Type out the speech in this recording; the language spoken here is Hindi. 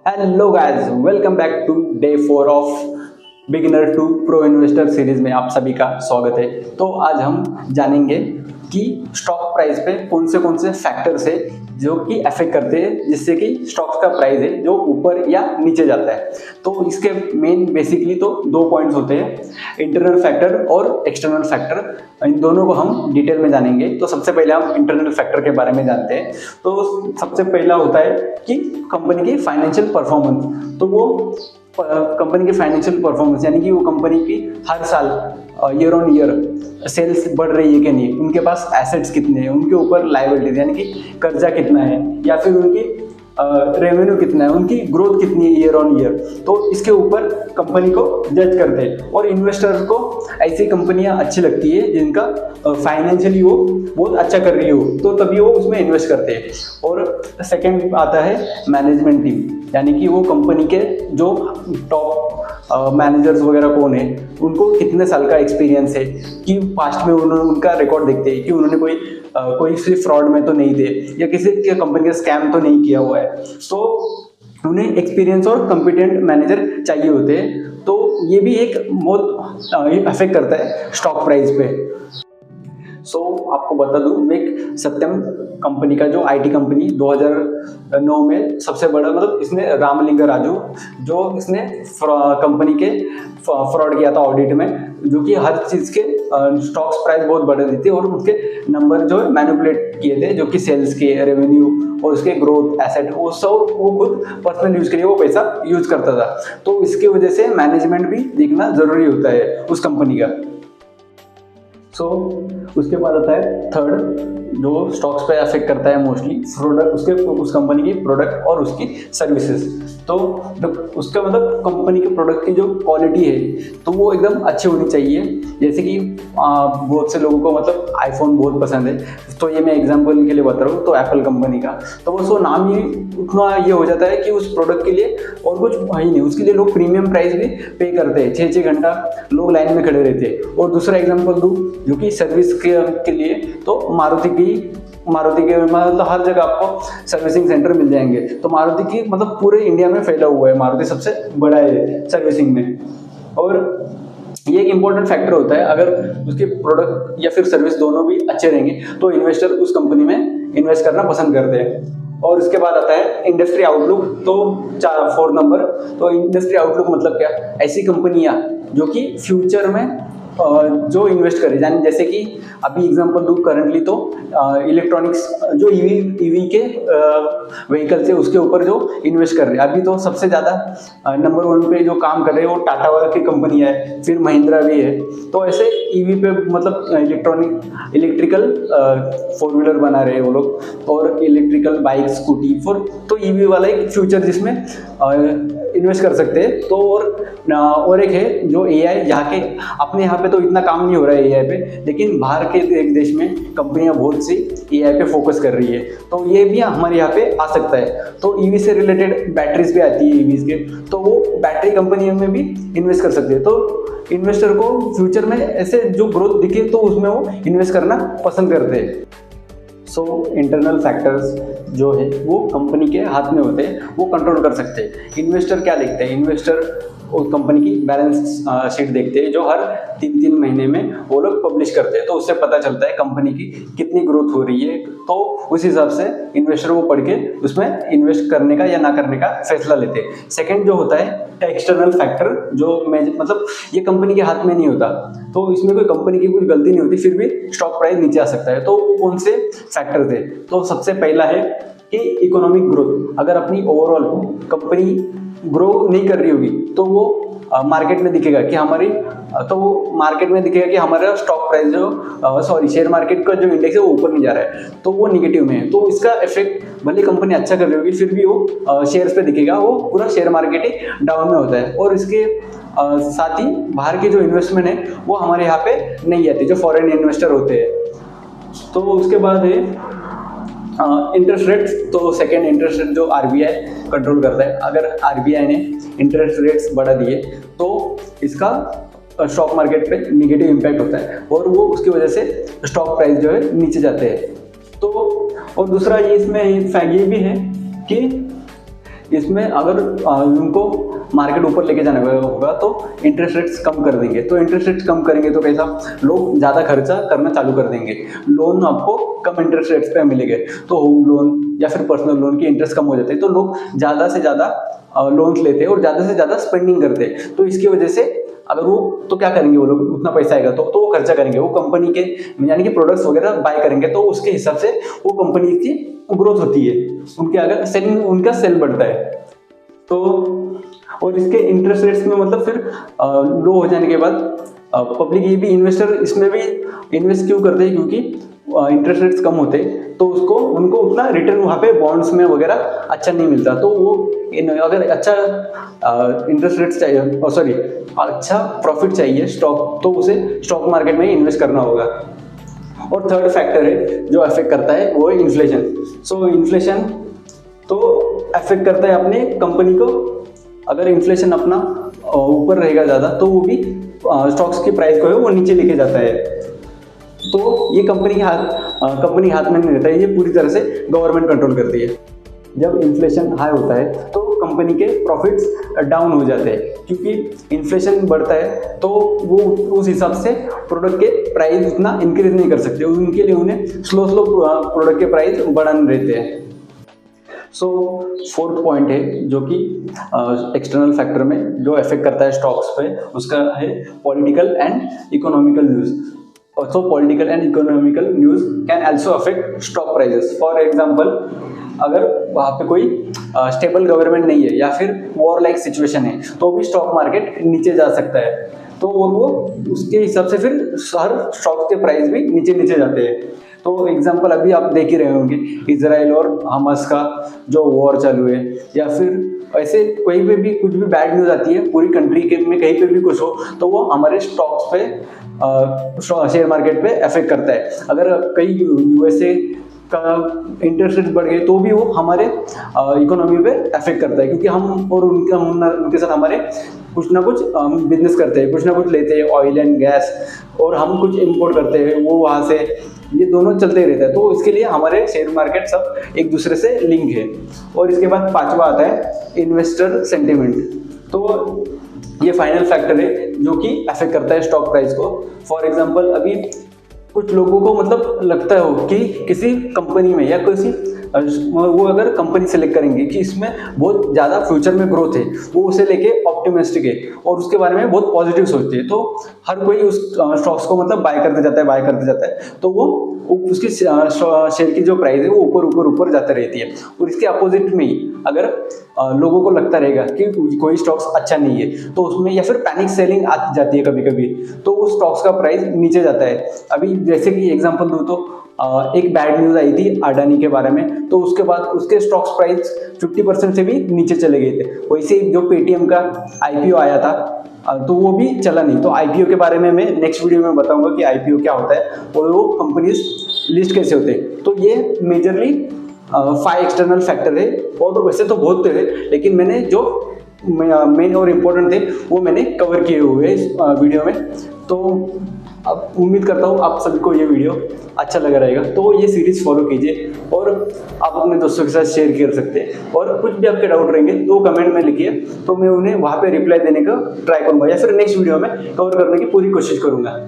Hello guys, welcome back to day 4 of beginner to pro investor series में आप सभी का स्वागत है। तो आज हम जानेंगे कि स्टॉक प्राइस पे कौन से फैक्टर्स है जो कि अफेक्ट करते हैं जिससे कि स्टॉक का प्राइस है जो ऊपर या नीचे जाता है। तो इसके मेन बेसिकली तो दो पॉइंट्स होते हैं, इंटरनल फैक्टर और एक्सटर्नल फैक्टर। इन दोनों को हम डिटेल में जानेंगे। तो सबसे पहले हम इंटरनल फैक्टर के बारे में जानते हैं। तो सबसे पहला होता है कि कंपनी की फाइनेंशियल परफॉर्मेंस। तो वो कंपनी की फाइनेंशियल परफॉर्मेंस यानी कि वो कंपनी की हर साल ईयर ऑन ईयर सेल्स बढ़ रही है कि नहीं, उनके पास एसेट्स कितने हैं, उनके ऊपर लायबिलिटीज यानी कि कर्जा कितना है, या फिर उनकी रेवेन्यू कितना है, उनकी ग्रोथ कितनी है ईयर ऑन ईयर। तो इसके ऊपर कंपनी को जज करते हैं और इन्वेस्टर को ऐसी कंपनियां अच्छी लगती है जिनका फाइनेंशियली वो बहुत अच्छा कर रही हो, तो तभी वो उसमें इन्वेस्ट करते हैं। और सेकंड आता है मैनेजमेंट टीम, यानी कि वो कंपनी के जो टॉप मैनेजर्स वगैरह कौन है, उनको कितने साल का एक्सपीरियंस है, कि पास्ट में उन्होंने उनका रिकॉर्ड देखते हैं कि उन्होंने कोई सिर्फ फ्रॉड में तो नहीं थे या किसी के कंपनी का स्कैम तो नहीं किया हुआ है। तो उन्हें एक्सपीरियंस और कॉम्पिटेंट मैनेजर चाहिए होते हैं। तो ये भी एक बहुत अफेक्ट करता है स्टॉक प्राइस पे। आपको बता दूं, मैं सत्यम कंपनी का जो आईटी कंपनी 2009 में सबसे बड़ा, मतलब इसने रामलिंगा राजू जो इसने कंपनी के फ्रॉड किया था ऑडिट में, जो कि हर चीज़ के स्टॉक्स प्राइस बहुत बढ़ा दी थी और उसके नंबर जो मैनिपुलेट किए थे, जो कि सेल्स के, रेवेन्यू और उसके ग्रोथ, एसेट, वो सब वो खुद पर्सनल यूज के लिए वो पैसा यूज करता था। तो इसकी वजह से मैनेजमेंट भी देखना जरूरी होता है उस कंपनी का। उसके बाद आता है थर्ड, जो स्टॉक्स पे अफेक्ट करता है मोस्टली, प्रोडक्ट, उस कंपनी की प्रोडक्ट और उसकी सर्विसेज। तो उसका मतलब कंपनी के प्रोडक्ट की जो क्वालिटी है तो वो एकदम अच्छी होनी चाहिए। जैसे कि बहुत से लोगों को मतलब आईफोन बहुत पसंद है, तो ये मैं एग्जांपल के लिए बता रहा हूँ। तो एप्पल कंपनी का तो वो नाम ही उतना ये हो जाता है कि उस प्रोडक्ट के लिए और कुछ है ही नहीं, उसके लिए लोग प्रीमियम प्राइस भी पे करते हैं, 6-6 घंटा लोग लाइन में खड़े रहते हैं। और दूसरा एग्जाम्पल दूँ जो कि सर्विस के लिए, तो मारुति के मतलब हर जगह आपको सर्विसिंग सेंटर मिल जाएंगे। तो मारुति की मतलब पूरे इंडिया में फैला हुआ है, मारुति सबसे बड़ा है सर्विसिंग में। और ये एक इम्पोर्टेंट फैक्टर होता है, अगर उसके प्रोडक्ट या फिर सर्विस दोनों भी अच्छे रहेंगे तो इन्वेस्टर उस कंपनी में इन्वेस्ट करना पसंद करते हैं। और उसके बाद आता है इंडस्ट्री आउटलुक। तो 4 नंबर, तो इंडस्ट्री आउटलुक मतलब क्या, ऐसी कंपनियां जो कि फ्यूचर में जो इन्वेस्ट करे, यानी जैसे कि अभी एग्जांपल दूँ, करंटली तो इलेक्ट्रॉनिक्स जो ईवी के व्हीकल्स है उसके ऊपर जो इन्वेस्ट कर रहे हैं। अभी तो सबसे ज़्यादा नंबर 1 पे जो काम कर रहे हैं वो टाटा वाला की कंपनी है, फिर महिंद्रा भी है। तो ऐसे ईवी पे मतलब इलेक्ट्रिकल 4 व्हीलर बना रहे हैं वो लोग, और इलेक्ट्रिकल बाइक, स्कूटी फॉर, तो ईवी वाला एक फ्यूचर जिसमें इन्वेस्ट कर सकते हैं। तो और एक है जो एआई, जहाँ के अपने यहाँ पे तो इतना काम नहीं हो रहा है एआई पे, लेकिन बाहर के एक देश में कंपनियां बहुत सी एआई पे फोकस कर रही है, तो ये भी हमारे यहाँ पे आ सकता है। तो ईवी से रिलेटेड बैटरीज भी आती है ईवीज के, तो वो बैटरी कंपनियों में भी इन्वेस्ट कर सकते हैं। तो इन्वेस्टर को फ्यूचर में ऐसे जो ग्रोथ दिखे तो उसमें वो इन्वेस्ट करना पसंद करते हैं। इंटरनल फैक्टर्स जो है वो कंपनी के हाथ में होते हैं, वो कंट्रोल कर सकते हैं। इन्वेस्टर क्या देखते हैं, इन्वेस्टर उस कंपनी की बैलेंस शीट देखते हैं, जो हर 3-3 महीने में वो लोग पब्लिश करते हैं। तो उससे पता चलता है कंपनी की कितनी ग्रोथ हो रही है, तो उस हिसाब से इन्वेस्टर वो पढ़ के उसमें इन्वेस्ट करने का या ना करने का फैसला लेते हैं। सेकंड जो होता है एक्सटर्नल फैक्टर, जो मतलब ये कंपनी के हाथ में नहीं होता, तो इसमें कोई कंपनी की कोई गलती नहीं होती, फिर भी स्टॉक प्राइस नीचे आ सकता है। तो वो कौन से फैक्टर थे, तो सबसे पहला है कि इकोनॉमिक ग्रोथ। अगर अपनी ओवरऑल कंपनी ग्रो नहीं कर रही होगी तो वो मार्केट में दिखेगा कि हमारा स्टॉक प्राइस जो शेयर मार्केट का जो इंडेक्स है वो ऊपर नहीं जा रहा है, तो वो निगेटिव में है। तो इसका इफेक्ट भले कंपनी अच्छा कर रही होगी फिर भी वो शेयर्स पे दिखेगा, वो पूरा शेयर मार्केट ही डाउन में होता है। और इसके साथ ही बाहर के जो इन्वेस्टमेंट है वो हमारे यहाँ पे नहीं आती, जो फॉरेन इन्वेस्टर होते हैं। तो उसके बाद है इंटरेस्ट रेट। तो सेकेंड, इंटरेस्ट रेट जो आरबीआई कंट्रोल करता है, अगर आरबीआई ने इंटरेस्ट रेट्स बढ़ा दिए तो इसका स्टॉक मार्केट पे निगेटिव इम्पैक्ट होता है और वो उसकी वजह से स्टॉक प्राइस जो है नीचे जाते हैं। तो और दूसरा ये इसमें ये भी है कि इसमें अगर उनको मार्केट ऊपर लेके जाना होगा तो इंटरेस्ट रेट्स कम कर देंगे। तो इंटरेस्ट रेट्स कम करेंगे तो कैसा, लोग ज़्यादा खर्चा करना चालू कर देंगे, लोन आपको कम इंटरेस्ट रेट्स पे मिलेंगे। तो होम लोन या फिर पर्सनल लोन की इंटरेस्ट कम हो जाते हैं, तो लोग ज़्यादा से ज़्यादा लोन्स लेते हैं और ज़्यादा से ज़्यादा स्पेंडिंग करते हैं। तो इसकी वजह से अगर वो तो क्या करेंगे, वो लोग उतना पैसा आएगा तो वो खर्चा करेंगे, वो कंपनी के यानी कि प्रोडक्ट्स वगैरह बाय करेंगे, तो उसके हिसाब से वो कंपनी की ग्रोथ होती है, उनके अगर सेलिंग, उनका सेल बढ़ता है। तो और इसके इंटरेस्ट रेट्स में मतलब फिर लो हो जाने के बाद पब्लिक, ये भी इन्वेस्टर इसमें भी इन्वेस्ट क्यों करते हैं, क्योंकि इंटरेस्ट रेट्स कम होते तो उनको उतना रिटर्न वहाँ पे बॉन्ड्स में वगैरह अच्छा नहीं मिलता। तो वो अगर अच्छा इंटरेस्ट रेट्स चाहिए, सॉरी अच्छा प्रॉफिट चाहिए स्टॉक, तो उसे स्टॉक मार्केट में इन्वेस्ट करना होगा। और थर्ड फैक्टर है जो अफेक्ट करता है वो है इन्फ्लेशन। सो इन्फ्लेशन तो अफेक्ट करता है अपने कंपनी को। अगर इन्फ्लेशन अपना ऊपर रहेगा ज़्यादा तो वो भी स्टॉक्स की प्राइस को है वो नीचे लेके जाता है। तो ये कंपनी के हाथ में नहीं रहता है, ये पूरी तरह से गवर्नमेंट कंट्रोल करती है। जब इन्फ्लेशन हाई होता है तो कंपनी के प्रॉफिट्स डाउन हो जाते हैं, क्योंकि इन्फ्लेशन बढ़ता है तो वो उस हिसाब से प्रोडक्ट के प्राइस उतना इंक्रीज नहीं कर सकते, उनके लिए उन्हें स्लो प्रोडक्ट के प्राइस बढ़ाने रहते हैं। सो फोर्थ पॉइंट है जो कि एक्सटर्नल फैक्टर में जो इफेक्ट करता है स्टॉक्स पे, उसका है political and economical news. Also, political and economical news can also affect stock prices. For example, अगर वहाँ पे कोई स्टेबल गवर्नमेंट नहीं है या फिर वॉर लाइक सिचुएशन है तो भी स्टॉक मार्केट नीचे जा सकता है। तो वो उसके हिसाब से फिर हर स्टॉक के प्राइस भी नीचे जाते हैं। तो एग्जांपल अभी आप देख ही रहे होंगे, इजराइल और हमास का जो वॉर चालू है, या फिर ऐसे कहीं पे भी कुछ भी बैड न्यूज़ आती है पूरी कंट्री के में, कहीं पे भी कुछ हो तो वो हमारे स्टॉक्स पे शेयर मार्केट पे अफेक्ट करता है। अगर कई यूएसए का इंटरेस्ट रेट बढ़ गए तो भी वो हमारे इकोनॉमी पे अफेक्ट करता है, क्योंकि हम और उनके साथ हमारे कुछ ना कुछ बिजनेस करते हैं, कुछ ना कुछ लेते हैं, ऑयल एंड गैस, और हम कुछ इंपोर्ट करते हैं वो वहाँ से, ये दोनों चलते ही रहता है। तो इसके लिए हमारे शेयर मार्केट सब एक दूसरे से लिंक है। और इसके बाद पांचवा आता है इन्वेस्टर सेंटिमेंट। तो ये फाइनल फैक्टर है जो कि अफेक्ट करता है स्टॉक प्राइस को। फॉर एग्जांपल अभी कुछ लोगों को मतलब लगता है कि किसी कंपनी में या किसी वो अगर कंपनी सेलेक्ट करेंगे कि इसमें बहुत ज़्यादा फ्यूचर में ग्रोथ है, वो उसे लेके ऑप्टिमिस्टिक है और उसके बारे में बहुत पॉजिटिव सोचते हैं, तो हर कोई उस स्टॉक्स को मतलब बाय करते जाता है, तो वो उसकी शेयर की जो प्राइस है वो ऊपर जाती रहती है। और इसके अपोजिट में ही अगर लोगों को लगता रहेगा कि कोई स्टॉक्स अच्छा नहीं है तो उसमें, या फिर पैनिक सेलिंग आ जाती है कभी कभी, तो उस स्टॉक्स का प्राइस नीचे जाता है। अभी जैसे कि एग्जांपल दूँ तो एक बैड न्यूज़ आई थी अडानी के बारे में, तो उसके बाद उसके स्टॉक्स प्राइस 50% से भी नीचे चले गए थे। वैसे जो पेटीएम का आईपीओ आया था तो वो भी चला नहीं। तो आईपीओ के बारे में मैं नेक्स्ट वीडियो में बताऊंगा कि आईपीओ क्या होता है और वो कंपनीज लिस्ट कैसे होते हैं। तो ये मेजरली 5 एक्सटर्नल फैक्टर है, और तो वैसे तो बहुत है, लेकिन मैंने जो मेन और इम्पोर्टेंट थे वो मैंने कवर किए हुए इस वीडियो में। तो अब उम्मीद करता हूँ आप सभी को ये वीडियो अच्छा लगा रहेगा। तो ये सीरीज फॉलो कीजिए और आप अपने दोस्तों के साथ शेयर कर सकते हैं। और कुछ भी आपके डाउट रहेंगे तो कमेंट में लिखिए, तो मैं उन्हें वहाँ पे रिप्लाई देने का ट्राई करूँगा या फिर नेक्स्ट वीडियो में कवर करने की पूरी कोशिश करूँगा।